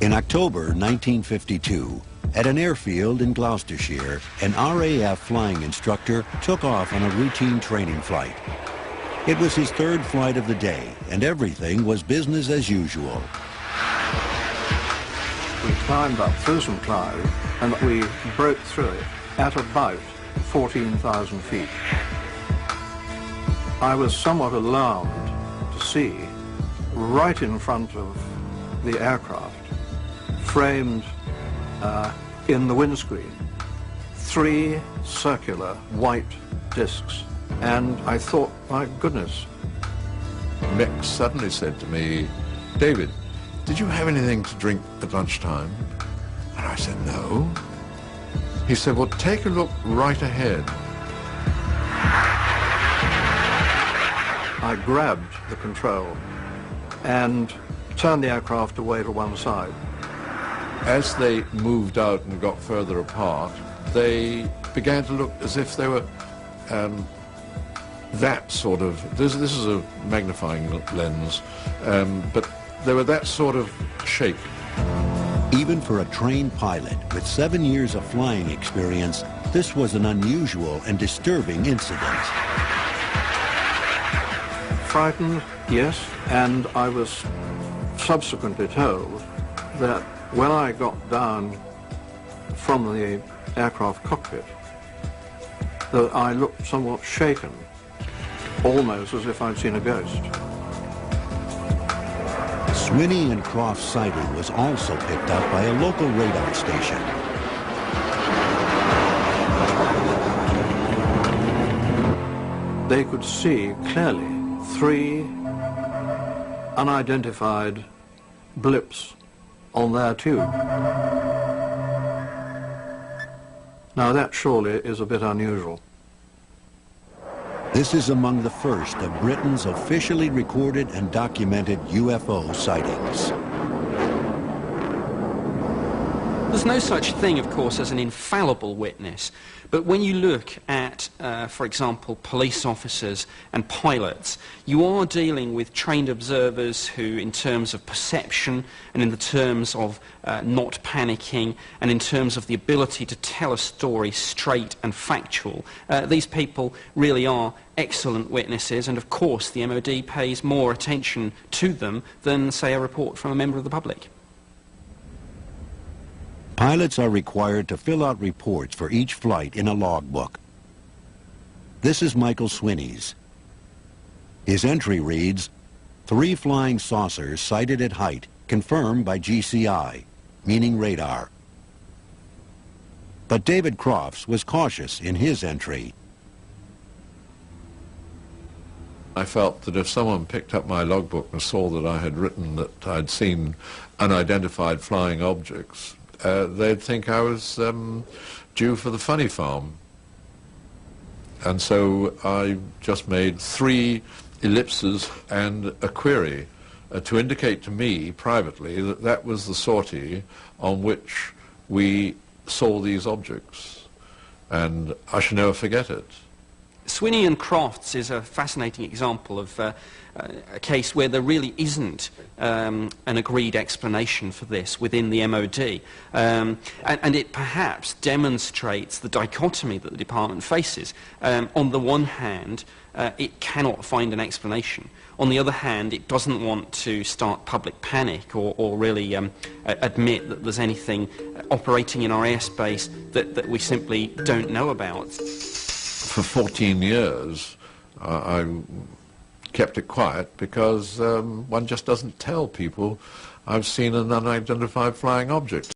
In October 1952, at an airfield in Gloucestershire, an RAF flying instructor took off on a routine training flight. It was his third flight of the day, and everything was business as usual. We climbed up through some cloud, and we broke through it at about 14,000 feet. I was somewhat alarmed to see, right in front of the aircraft, framed in the windscreen, 3 circular white discs. And I thought, my goodness. Mick suddenly said to me, "David, did you have anything to drink at lunchtime?" And I said, "No." He said, "Well, take a look right ahead." I grabbed the control and turned the aircraft away to one side. As they moved out and got further apart, they began to look as if they were that sort of, this is a magnifying lens, but they were that sort of shape. Even for a trained pilot with 7 years of flying experience, this was an unusual and disturbing incident. Frightened, yes, and I was subsequently told that when I got down from the aircraft cockpit, that I looked somewhat shaken, almost as if I'd seen a ghost. Swiney-Crofts sighting was also picked up by a local radar station. They could see clearly 3 unidentified blips on their tube. Now that surely is a bit unusual. This is among the first of Britain's officially recorded and documented UFO sightings. There's no such thing, of course, as an infallible witness, but when you look at, for example, police officers and pilots, you are dealing with trained observers who, in terms of perception and in the terms of not panicking and in terms of the ability to tell a story straight and factual, these people really are excellent witnesses, and of course the MOD pays more attention to them than, say, a report from a member of the public. Pilots are required to fill out reports for each flight in a logbook. This is Michael Swiney's. His entry reads, 3 flying saucers sighted at height, confirmed by GCI, meaning radar. But David Crofts was cautious in his entry. I felt that if someone picked up my logbook and saw that I had written that I'd seen unidentified flying objects, they'd think I was due for the funny farm. And so I just made 3 ellipses and a query to indicate to me privately that that was the sortie on which we saw these objects. And I shall never forget it. Swiney-Crofts is a fascinating example of a case where there really isn't an agreed explanation for this within the MOD. And it perhaps demonstrates the dichotomy that the department faces. On the one hand, it cannot find an explanation. On the other hand, it doesn't want to start public panic or really admit that there's anything operating in our airspace that we simply don't know about. For 14 years, I kept it quiet because one just doesn't tell people I've seen an unidentified flying object.